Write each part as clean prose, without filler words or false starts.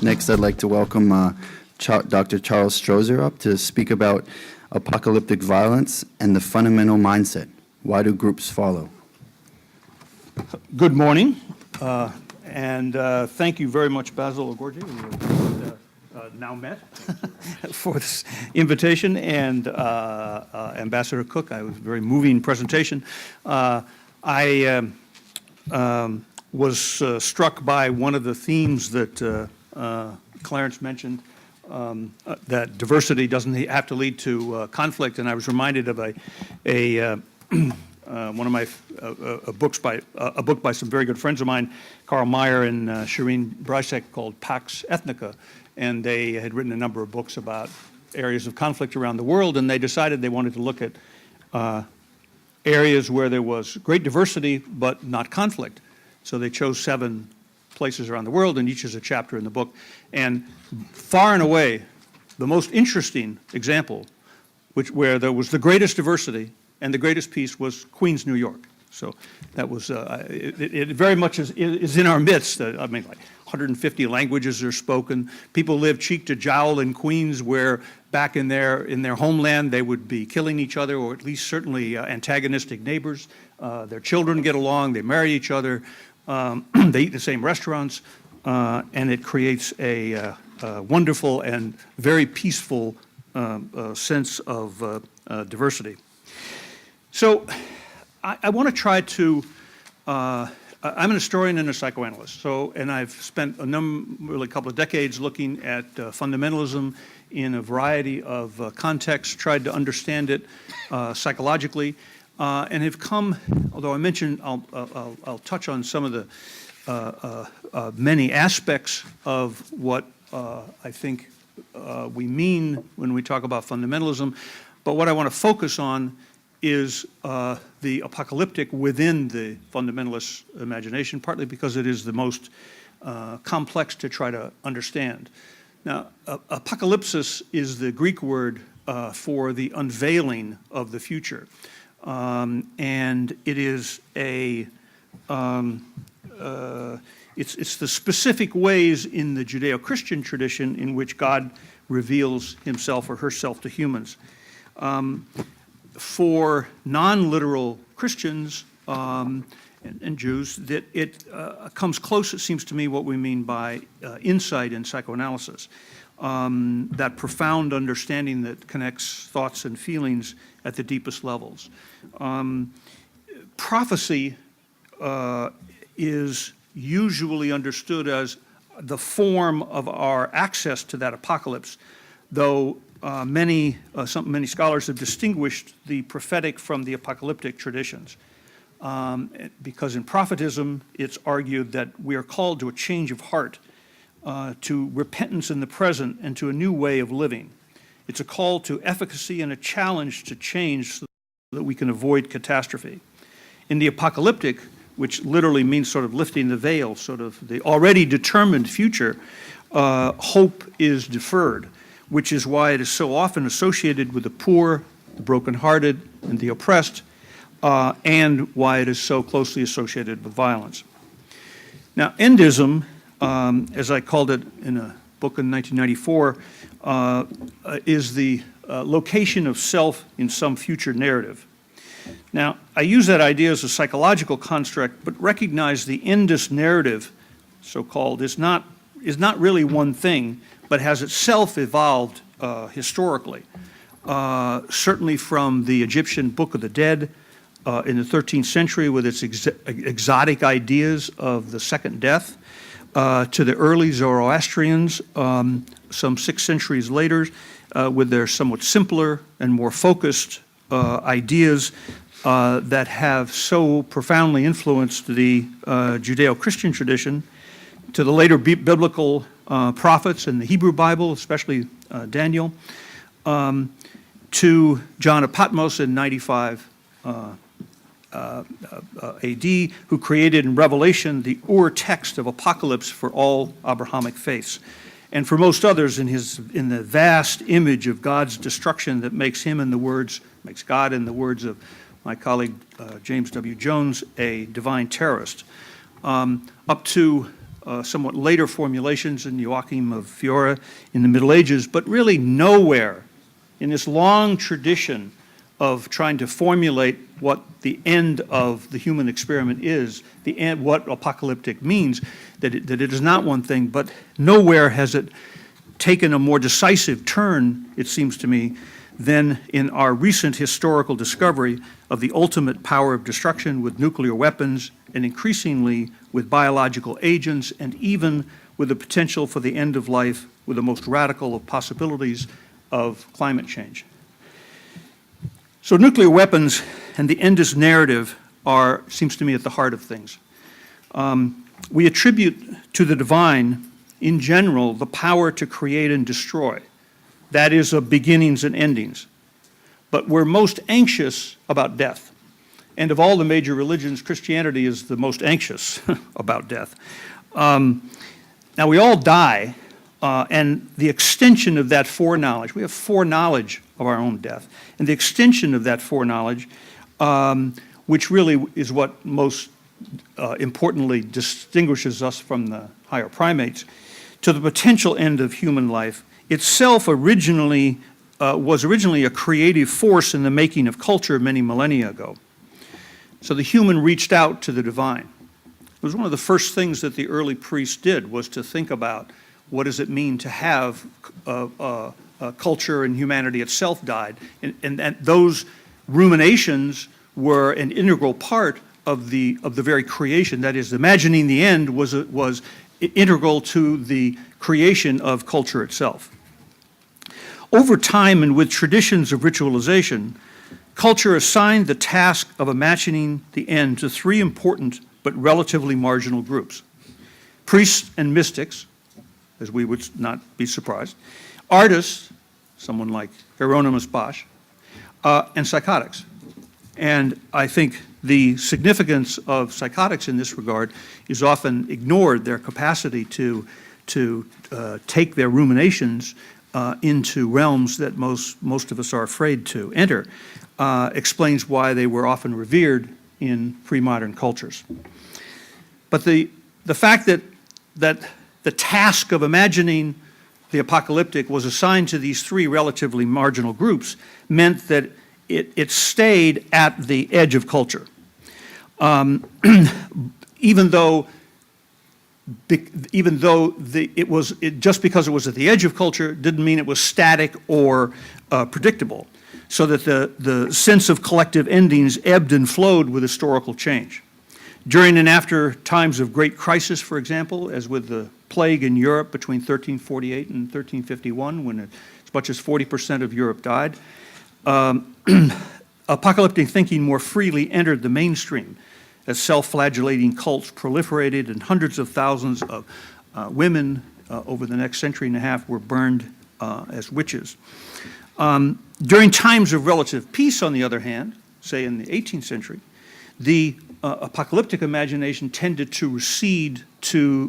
Next, I'd like to welcome Dr. Charles Strozier up to speak about apocalyptic violence and the fundamental mindset. Why do groups follow? Good morning, and thank you very much, Basil Ogorji, now met, for this invitation, and Ambassador Cook. It was a very moving presentation. I was struck by one of the themes that Clarence mentioned, that diversity doesn't have to lead to conflict, and I was reminded of one of my a book by some very good friends of mine, Karl Meyer and Shireen Brysek, called Pax Ethnica, and they had written a number of books about areas of conflict around the world, and they decided they wanted to look at areas where there was great diversity but not conflict. So they chose 7 places around the world, and each is a chapter in the book. And far and away, the most interesting example, where there was the greatest diversity and the greatest peace, was Queens, New York. So that was, it very much is in our midst. I mean, like 150 languages are spoken. People live cheek to jowl in Queens, where back in their homeland they would be killing each other, or at least certainly antagonistic neighbors. Their children get along, they marry each other, they eat the same restaurants, and it creates a wonderful and very peaceful sense of diversity. So I want to try to, I'm an historian and a psychoanalyst, and I've spent a couple of decades looking at fundamentalism in a variety of contexts, tried to understand it psychologically, and have come, although I mentioned, I'll touch on some of the many aspects of what I think we mean when we talk about fundamentalism, but what I want to focus on is the apocalyptic within the fundamentalist imagination, partly because it is the most complex to try to understand. Now, apocalypsis is the Greek word for the unveiling of the future. And it is it's the specific ways in the Judeo-Christian tradition in which God reveals himself or herself to humans. For non-literal Christians and Jews, that it comes close, it seems to me, what we mean by insight in psychoanalysis. That profound understanding that connects thoughts and feelings at the deepest levels. Prophecy is usually understood as the form of our access to that apocalypse, though many scholars have distinguished the prophetic from the apocalyptic traditions. Because in prophetism, it's argued that we are called to a change of heart, to repentance in the present, and to a new way of living. It's a call to efficacy and a challenge to change so that we can avoid catastrophe. In the apocalyptic, which literally means sort of lifting the veil, sort of the already determined future, hope is deferred, which is why it is so often associated with the poor, the brokenhearted, and the oppressed, and why it is so closely associated with violence. Now, endism, as I called it in a book in 1994, is the location of self in some future narrative. Now, I use that idea as a psychological construct, but recognize the endist narrative, so-called, is not really one thing, but has itself evolved historically. Certainly from the Egyptian Book of the Dead in the 13th century with its exotic ideas of the second death, to the early Zoroastrians some 6 centuries later with their somewhat simpler and more focused ideas that have so profoundly influenced the Judeo-Christian tradition, to the later biblical prophets in the Hebrew Bible, especially Daniel, to John of Patmos in 95 A.D., who created in Revelation the Ur text of Apocalypse for all Abrahamic faiths. And for most others, in the vast image of God's destruction that makes God, in the words of my colleague James W. Jones, a divine terrorist, up to somewhat later formulations in Joachim of Fiore in the Middle Ages, but really nowhere in this long tradition of trying to formulate what the end of the human experiment is, what apocalyptic means, that it is not one thing, but nowhere has it taken a more decisive turn, it seems to me, than in our recent historical discovery of the ultimate power of destruction with nuclear weapons, and increasingly with biological agents, and even with the potential for the end of life with the most radical of possibilities of climate change. So nuclear weapons and the endless narrative seems to me, at the heart of things. We attribute to the divine, in general, the power to create and destroy. That is of beginnings and endings. But we're most anxious about death. And of all the major religions, Christianity is the most anxious about death. Now, we all die, and the extension of that foreknowledge, we have foreknowledge of our own death, and the extension of that foreknowledge, which really is what most importantly distinguishes us from the higher primates, to the potential end of human life, itself was originally a creative force in the making of culture many millennia ago. So the human reached out to the divine. It was one of the first things that the early priests did, was to think about what does it mean to have culture and humanity itself died. And those ruminations were an integral part of the very creation. That is, imagining the end was integral to the creation of culture itself. Over time and with traditions of ritualization, culture assigned the task of imagining the end to three important but relatively marginal groups: priests and mystics, as we would not be surprised, artists, someone like Hieronymus Bosch, and psychotics. And I think the significance of psychotics in this regard is often ignored. Their capacity to take their ruminations into realms that most of us are afraid to enter explains why they were often revered in pre-modern cultures. But the fact that the task of imagining the apocalyptic was assigned to these three relatively marginal groups meant that it stayed at the edge of culture. Even though just because it was at the edge of culture didn't mean it was static or predictable, so that the sense of collective endings ebbed and flowed with historical change. During and after times of great crisis, for example, as with the plague in Europe between 1348 and 1351, when as much as 40% of Europe died, apocalyptic thinking more freely entered the mainstream as self-flagellating cults proliferated, and hundreds of thousands of women over the next century and a half were burned as witches. During times of relative peace, on the other hand, say in the 18th century, the apocalyptic imagination tended to recede to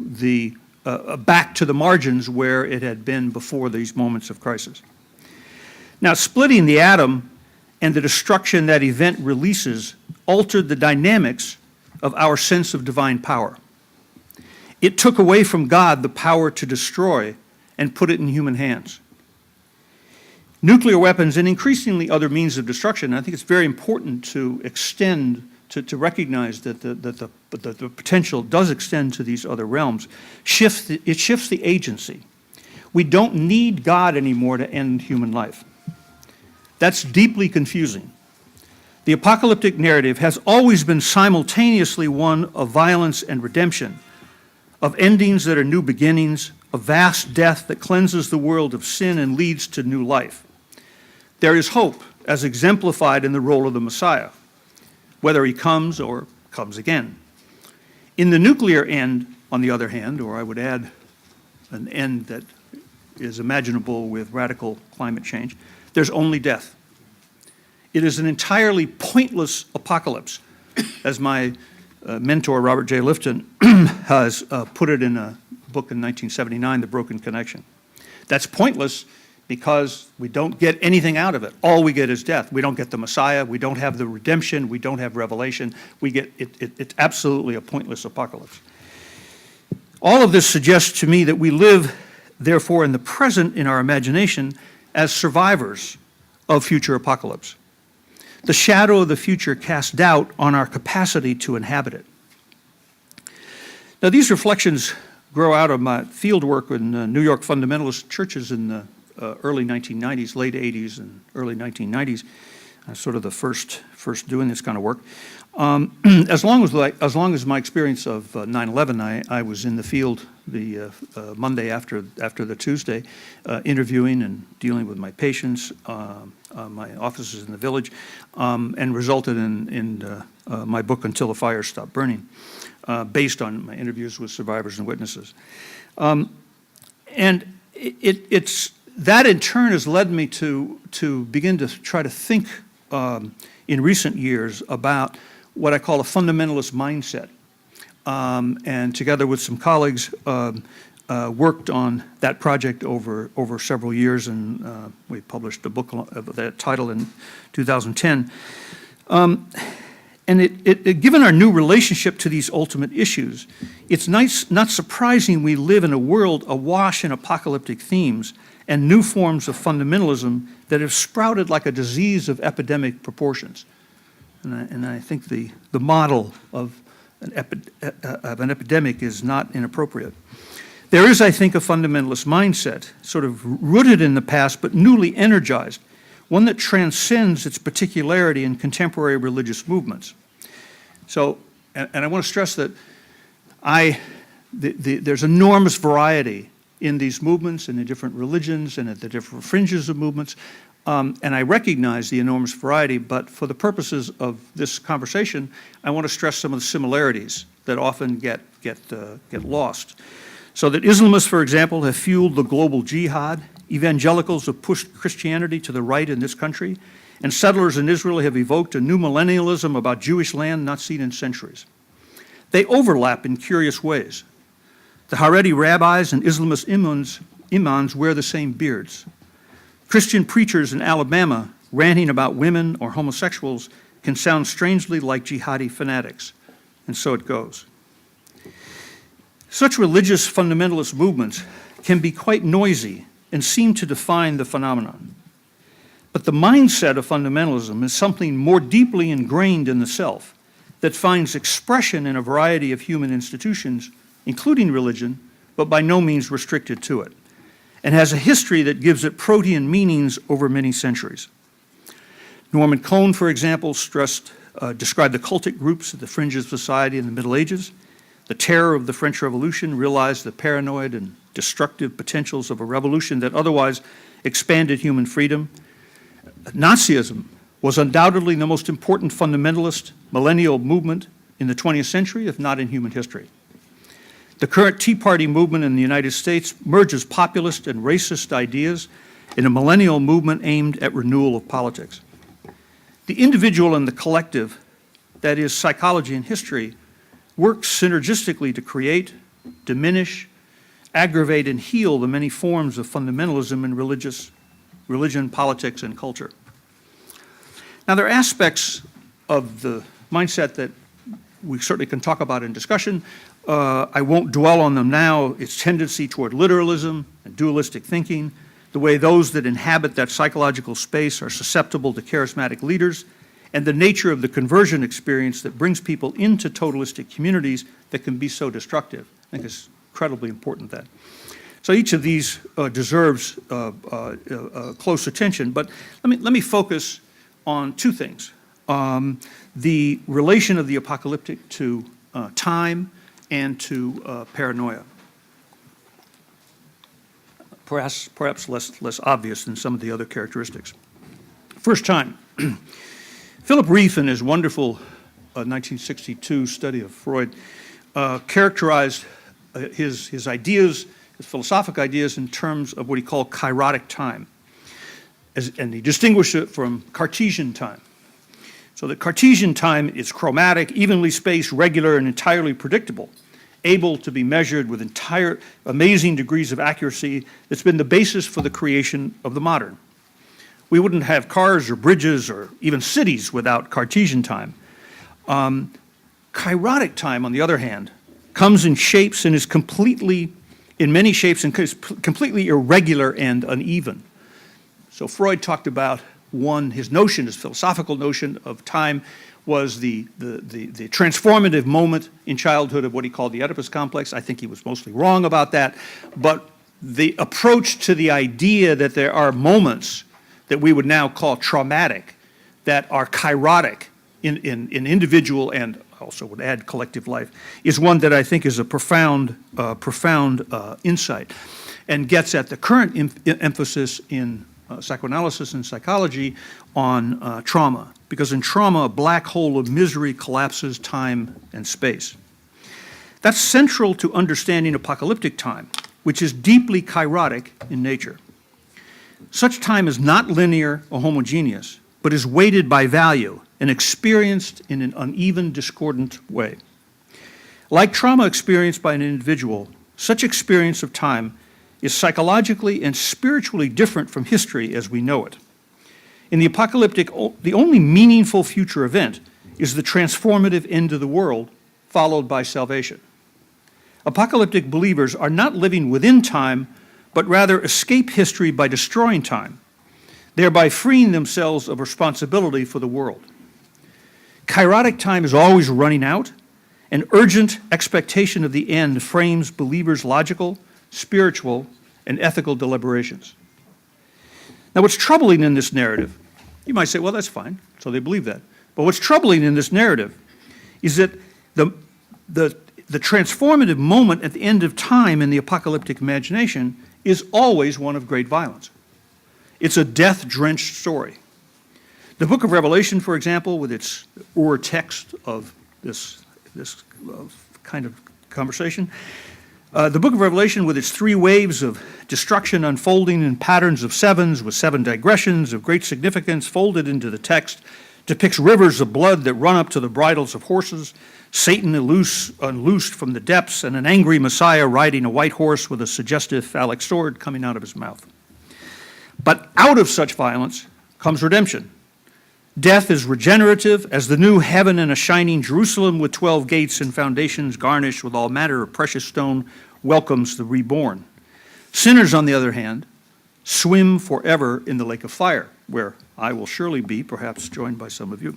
back to the margins where it had been before these moments of crisis. Now, splitting the atom and the destruction that event releases altered the dynamics of our sense of divine power. It took away from God the power to destroy and put it in human hands. Nuclear weapons and increasingly other means of destruction, and I think it's very important to extend, to recognize that the potential does extend to these other realms. It shifts the agency. We don't need God anymore to end human life. That's deeply confusing. The apocalyptic narrative has always been simultaneously one of violence and redemption, of endings that are new beginnings, of vast death that cleanses the world of sin and leads to new life. There is hope, as exemplified in the role of the Messiah, whether he comes or comes again. In the nuclear end, on the other hand, or I would add an end that is imaginable with radical climate change, there's only death. It is an entirely pointless apocalypse, as my mentor, Robert J. Lifton, has put it in a book in 1979, The Broken Connection. That's pointless because we don't get anything out of it. All we get is death. We don't get the Messiah. We don't have the redemption. We don't have revelation. It's absolutely a pointless apocalypse. All of this suggests to me that we live, therefore, in the present in our imagination as survivors of future apocalypse. The shadow of the future casts doubt on our capacity to inhabit it. Now, these reflections grow out of my field work in New York fundamentalist churches in the early 1990s, late 80s and early 1990s. Sort of the first doing this kind of work. As long as my experience of 9/11, I was in the field the Monday after the Tuesday, interviewing and dealing with my patients, my offices in the village, and resulted in my book Until the Fires Stop Burning, based on my interviews with survivors and witnesses. And it's that in turn has led me to begin to try to think in recent years about what I call a fundamentalist mindset. And together with some colleagues, worked on that project over several years, and we published a book of that title in 2010. And given our new relationship to these ultimate issues, it's not surprising we live in a world awash in apocalyptic themes and new forms of fundamentalism that have sprouted like a disease of epidemic proportions. And I think the model of an epidemic is not inappropriate. There is, I think, a fundamentalist mindset, sort of rooted in the past but newly energized, one that transcends its particularity in contemporary religious movements. So, and I want to stress that there's enormous variety in these movements and in different religions and at the different fringes of movements. And I recognize the enormous variety, but for the purposes of this conversation, I want to stress some of the similarities that often get lost. So that Islamists, for example, have fueled the global jihad, evangelicals have pushed Christianity to the right in this country, and settlers in Israel have evoked a new millennialism about Jewish land not seen in centuries. They overlap in curious ways. The Haredi rabbis and Islamist imams wear the same beards. Christian preachers in Alabama ranting about women or homosexuals can sound strangely like jihadi fanatics, and so it goes. Such religious fundamentalist movements can be quite noisy and seem to define the phenomenon. But the mindset of fundamentalism is something more deeply ingrained in the self that finds expression in a variety of human institutions, including religion, but by no means restricted to it, and has a history that gives it protean meanings over many centuries. Norman Cohn, for example, described the cultic groups at the fringes of society in the Middle Ages. The terror of the French Revolution realized the paranoid and destructive potentials of a revolution that otherwise expanded human freedom. Nazism was undoubtedly the most important fundamentalist millennial movement in the 20th century, if not in human history. The current Tea Party movement in the United States merges populist and racist ideas in a millennial movement aimed at renewal of politics. The individual and the collective, that is, psychology and history, work synergistically to create, diminish, aggravate, and heal the many forms of fundamentalism in religion, politics, and culture. Now, there are aspects of the mindset that we certainly can talk about in discussion. I won't dwell on them now. Its tendency toward literalism and dualistic thinking, the way those that inhabit that psychological space are susceptible to charismatic leaders, and the nature of the conversion experience that brings people into totalistic communities that can be so destructive. I think it's incredibly important that. So each of these deserves close attention, but let me focus on two things. The relation of the apocalyptic to time and to paranoia. Perhaps less obvious than some of the other characteristics. First, time. Philip Rieff, in his wonderful 1962 study of Freud, characterized his ideas, his philosophic ideas, in terms of what he called kairotic time. And he distinguished it from Cartesian time. So that Cartesian time is chromatic, evenly spaced, regular, and entirely predictable. able to be measured with entire amazing degrees of accuracy that's been the basis for the creation of the modern. We wouldn't have cars or bridges or even cities without Cartesian time. Kairotic time, on the other hand, comes in shapes and is completely, in many shapes, and is completely irregular and uneven. So Freud talked about his notion, his philosophical notion of time was the transformative moment in childhood of what he called the Oedipus complex. I think he was mostly wrong about that, but the approach to the idea that there are moments that we would now call traumatic, that are kairotic in individual and also would add collective life, is one that I think is a profound insight and gets at the current emphasis in psychoanalysis and psychology on trauma. Because in trauma, a black hole of misery collapses time and space. That's central to understanding apocalyptic time, which is deeply kairotic in nature. Such time is not linear or homogeneous, but is weighted by value and experienced in an uneven, discordant way. Like trauma experienced by an individual, such experience of time is psychologically and spiritually different from history as we know it. In the apocalyptic, the only meaningful future event is the transformative end of the world, followed by salvation. Apocalyptic believers are not living within time, but rather escape history by destroying time, thereby freeing themselves of responsibility for the world. Kairotic time is always running out, and urgent expectation of the end frames believers' logical, spiritual, and ethical deliberations. Now, what's troubling in this narrative, you might say, well, that's fine, so they believe that. But what's troubling in this narrative is that the transformative moment at the end of time in the apocalyptic imagination is always one of great violence. It's a death-drenched story. The book of Revelation, for example, with its text of this kind of conversation, the book of Revelation with its 3 waves of destruction unfolding in patterns of sevens with 7 digressions of great significance folded into the text depicts rivers of blood that run up to the bridles of horses, Satan unloosed from the depths, and an angry Messiah riding a white horse with a suggestive phallic sword coming out of his mouth. But out of such violence comes redemption. Death is regenerative as the new heaven and a shining Jerusalem with 12 gates and foundations garnished with all manner of precious stone welcomes the reborn. Sinners, on the other hand, swim forever in the lake of fire, where I will surely be, perhaps joined by some of you.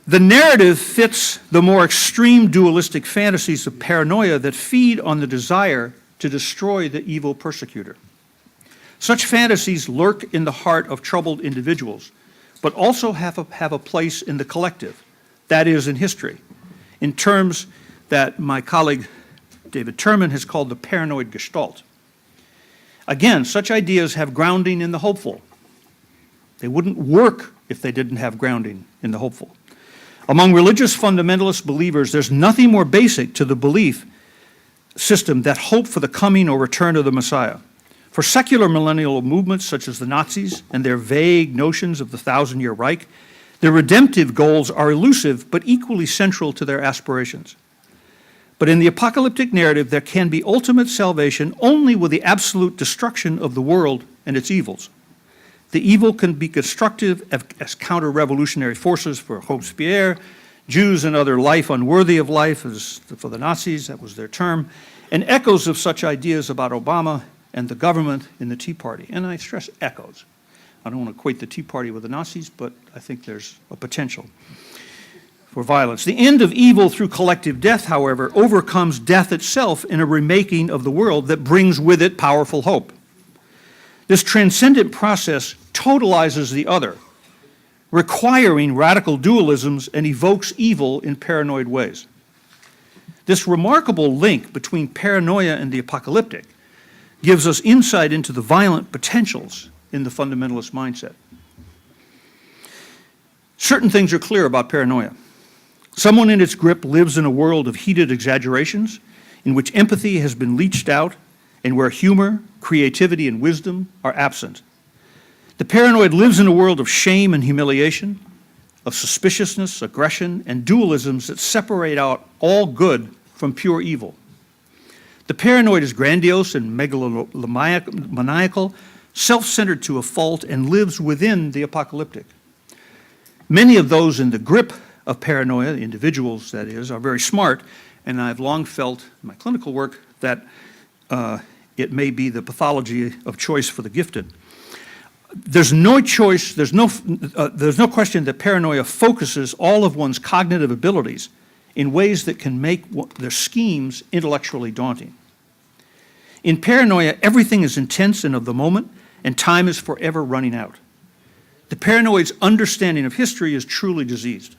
The narrative fits the more extreme dualistic fantasies of paranoia that feed on the desire to destroy the evil persecutor. Such fantasies lurk in the heart of troubled individuals, but also have a place in the collective, that is, in history, in terms that my colleague David Terman has called the Paranoid Gestalt. Again, such ideas have grounding in the hopeful. They wouldn't work if they didn't have grounding in the hopeful. Among religious fundamentalist believers, there's nothing more basic to the belief system that hope for the coming or return of the Messiah. For secular millennial movements such as the Nazis and their vague notions of the 1,000-year Reich, their redemptive goals are elusive but equally central to their aspirations. But in the apocalyptic narrative, there can be ultimate salvation only with the absolute destruction of the world and its evils. The evil can be constructive as counter-revolutionary forces for Robespierre, Jews and other life unworthy of life, as for the Nazis, that was their term, and echoes of such ideas about Obama and the government in the Tea Party. And I stress echoes. I don't want to equate the Tea Party with the Nazis, but I think there's a potential for violence. The end of evil through collective death, however, overcomes death itself in a remaking of the world that brings with it powerful hope. This transcendent process totalizes the other, requiring radical dualisms and evokes evil in paranoid ways. This remarkable link between paranoia and the apocalyptic gives us insight into the violent potentials in the fundamentalist mindset. Certain things are clear about paranoia. Someone in its grip lives in a world of heated exaggerations in which empathy has been leached out and where humor, creativity, and wisdom are absent. The paranoid lives in a world of shame and humiliation, of suspiciousness, aggression, and dualisms that separate out all good from pure evil. The paranoid is grandiose and megalomaniacal, self-centered to a fault, and lives within the apocalyptic. Many of those in the grip of paranoia, the individuals that is, are very smart, and I've long felt in my clinical work that it may be the pathology of choice for the gifted. There's no choice, there's no question that paranoia focuses all of one's cognitive abilities in ways that can make their schemes intellectually daunting. In paranoia, everything is intense and of the moment, and time is forever running out. The paranoid's understanding of history is truly diseased.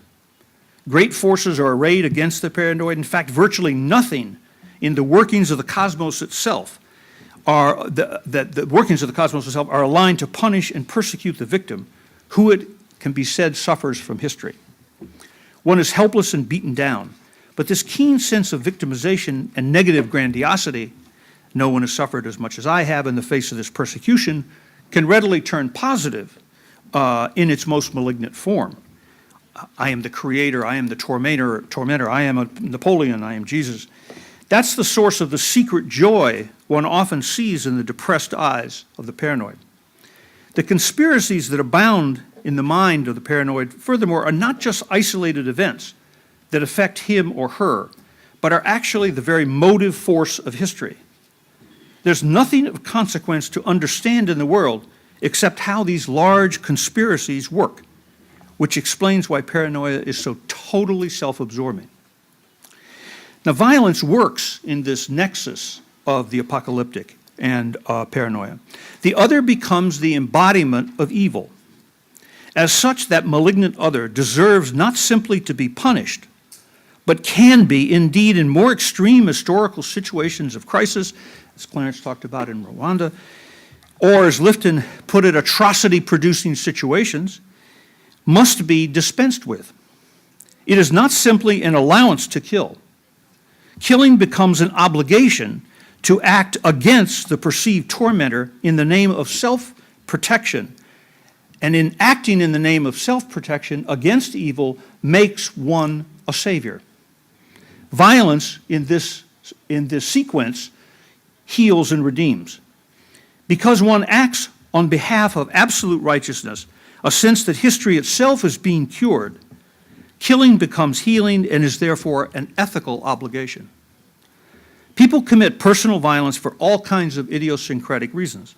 Great forces are arrayed against the paranoid. In fact, virtually nothing in the workings of the cosmos itself are the workings of the cosmos itself are aligned to punish and persecute the victim, who it can be said suffers from history. One is helpless and beaten down, but this keen sense of victimization and negative grandiosity, no one has suffered as much as I have in the face of this persecution, can readily turn positive in its most malignant form. I am the creator, I am the tormentor, I am a Napoleon, I am Jesus. That's the source of the secret joy one often sees in the depressed eyes of the paranoid. The conspiracies that abound in the mind of the paranoid, furthermore, are not just isolated events that affect him or her, but are actually the very motive force of history. There's nothing of consequence to understand in the world except how these large conspiracies work, which explains why paranoia is so totally self-absorbing. Now, violence works in this nexus of the apocalyptic and paranoia. The other becomes the embodiment of evil. As such, that malignant other deserves not simply to be punished, but can be, indeed, in more extreme historical situations of crisis, as Clarence talked about in Rwanda, or as Lifton put it, atrocity-producing situations, must be dispensed with. It is not simply an allowance to kill. Killing becomes an obligation to act against the perceived tormentor in the name of self-protection. And in acting in the name of self-protection against evil makes one a savior. Violence in this sequence heals and redeems. Because one acts on behalf of absolute righteousness, a sense that history itself is being cured, killing becomes healing and is therefore an ethical obligation. People commit personal violence for all kinds of idiosyncratic reasons.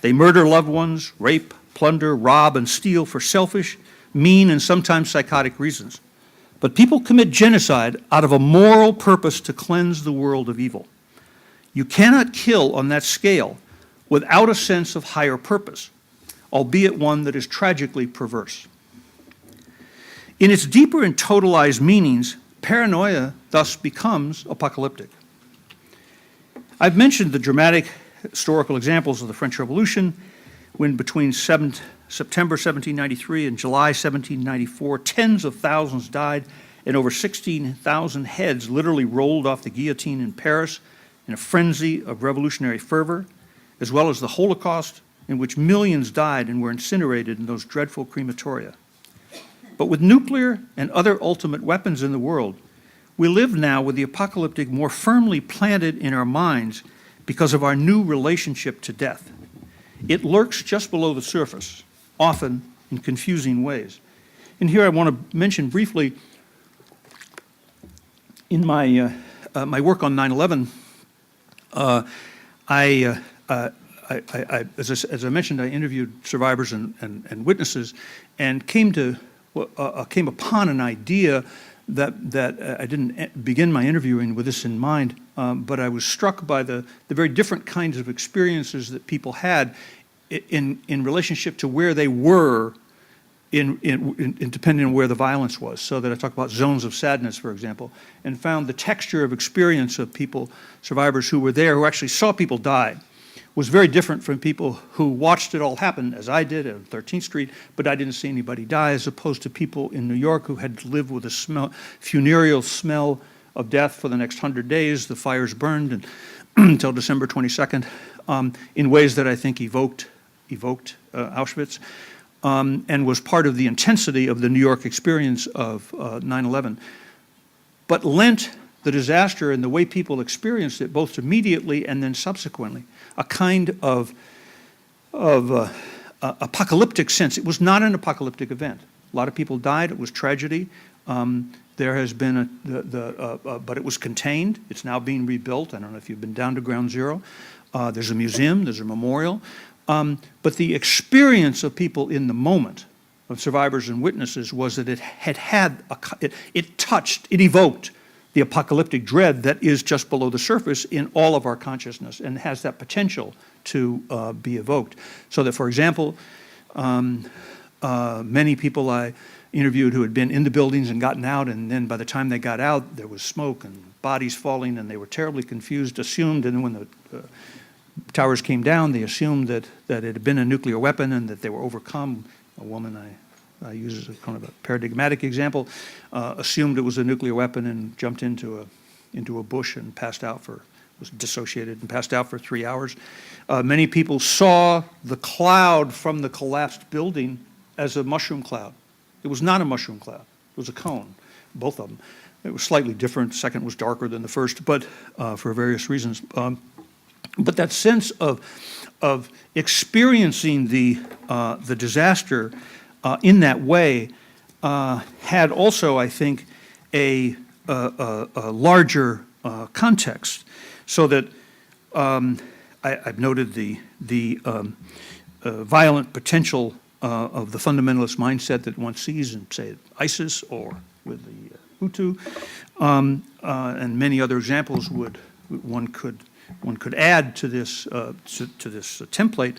They murder loved ones, rape, plunder, rob, and steal for selfish, mean, and sometimes psychotic reasons. But people commit genocide out of a moral purpose to cleanse the world of evil. You cannot kill on that scale without a sense of higher purpose, albeit one that is tragically perverse. In its deeper and totalized meanings, paranoia thus becomes apocalyptic. I've mentioned the dramatic historical examples of the French Revolution, when between September 1793 and July 1794, tens of thousands died and over 16,000 heads literally rolled off the guillotine in Paris in a frenzy of revolutionary fervor, as well as the Holocaust, in which millions died and were incinerated in those dreadful crematoria. But with nuclear and other ultimate weapons in the world, we live now with the apocalyptic more firmly planted in our minds because of our new relationship to death. It lurks just below the surface, often in confusing ways. And here I want to mention briefly, in my work on 9/11, as I mentioned, I interviewed survivors and witnesses, and came upon an idea that I didn't begin my interviewing with this in mind, but I was struck by the very different kinds of experiences that people had in relationship to where they were in depending on where the violence was. So that I talk about zones of sadness, for example, and found the texture of experience of people, survivors who were there, who actually saw people die, was very different from people who watched it all happen, as I did on 13th Street, but I didn't see anybody die, as opposed to people in New York who had to live with a funereal smell of death for the next 100 days. The fires burned and until December 22nd, in ways that I think evoked Auschwitz, and was part of the intensity of the New York experience of 9/11, but lent the disaster and the way people experienced it, both immediately and then subsequently, a kind of apocalyptic sense. It was not an apocalyptic event. A lot of people died. It was tragedy. There has been but it was contained. It's now being rebuilt. I don't know if you've been down to Ground Zero. There's a museum. There's a memorial. But the experience of people in the moment, of survivors and witnesses, was that it it evoked the apocalyptic dread that is just below the surface in all of our consciousness and has that potential to be evoked. So that, for example, many people I interviewed who had been in the buildings and gotten out, and then by the time they got out, there was smoke and bodies falling, and they were terribly confused, assumed, and when the towers came down, they assumed that it had been a nuclear weapon and that they were overcome. A woman I use as a kind of a paradigmatic example, assumed it was a nuclear weapon and jumped into a bush and was dissociated and passed out for 3 hours. Many people saw the cloud from the collapsed building as a mushroom cloud. It was not a mushroom cloud. It was a cone, both of them. It was slightly different. The second was darker than the first, but for various reasons. But that sense of experiencing the disaster in that way had also, I think, a larger context. So that I've noted the violent potential of the fundamentalist mindset that one sees in, say, ISIS or with the Hutu, and many other examples one could add to this template.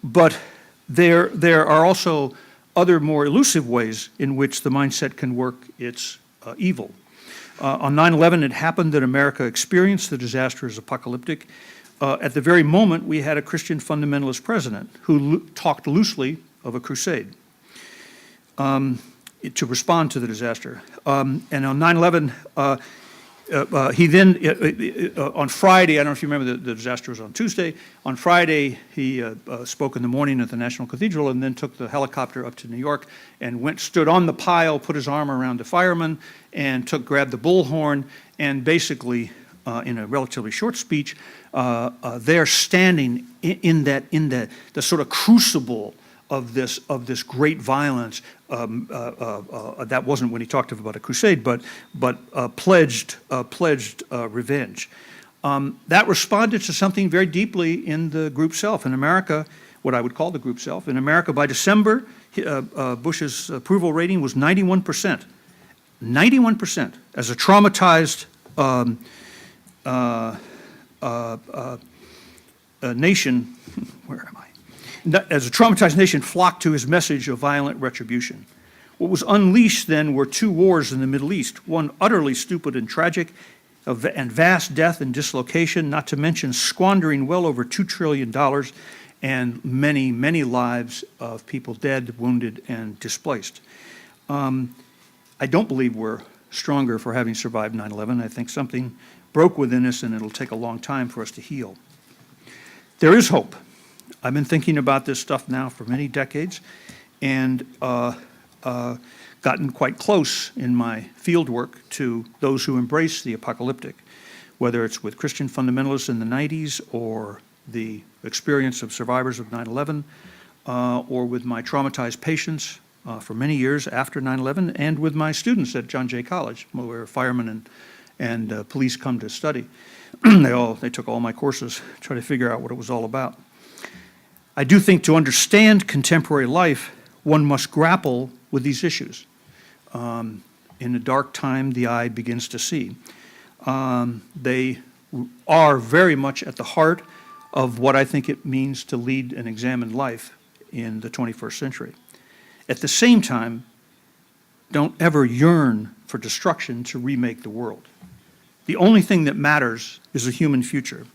But there are also other more elusive ways in which the mindset can work its evil. On 9/11, it happened that America experienced the disaster as apocalyptic. At the very moment, we had a Christian fundamentalist president who talked loosely of a crusade to respond to the disaster. And on 9/11, he then, on Friday, I don't know if you remember, the disaster was on Tuesday. On Friday, he spoke in the morning at the National Cathedral and then took the helicopter up to New York and stood on the pile, put his arm around the fireman, and grabbed the bullhorn, and basically, in a relatively short speech, they're standing in the sort of crucible of this great violence. That wasn't when he talked about a crusade, but pledged revenge. That responded to something very deeply in the group self in America, what I would call the group self. In America, by December, Bush's approval rating was 91%. 91%. As a traumatized nation, where am I? As a traumatized nation flocked to his message of violent retribution. What was unleashed then were two wars in the Middle East, one utterly stupid and tragic, and vast death and dislocation, not to mention squandering well over $2 trillion and many, many lives of people dead, wounded, and displaced. I don't believe we're stronger for having survived 9/11. I think something broke within us, and it'll take a long time for us to heal. There is hope. I've been thinking about this stuff now for many decades, and gotten quite close in my field work to those who embrace the apocalyptic, whether it's with Christian fundamentalists in the 90s or the experience of survivors of 9/11, or with my traumatized patients for many years after 9/11, and with my students at John Jay College, where firemen and police come to study. They took all my courses, try to figure out what it was all about. I do think to understand contemporary life, one must grapple with these issues. In a dark time, the eye begins to see. They are very much at the heart of what I think it means to lead an examined life in the 21st century. At the same time, don't ever yearn for destruction to remake the world. The only thing that matters is a human future.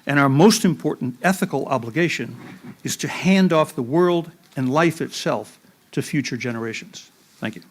And our most important ethical obligation is to hand off the world and life itself to future generations. Thank you.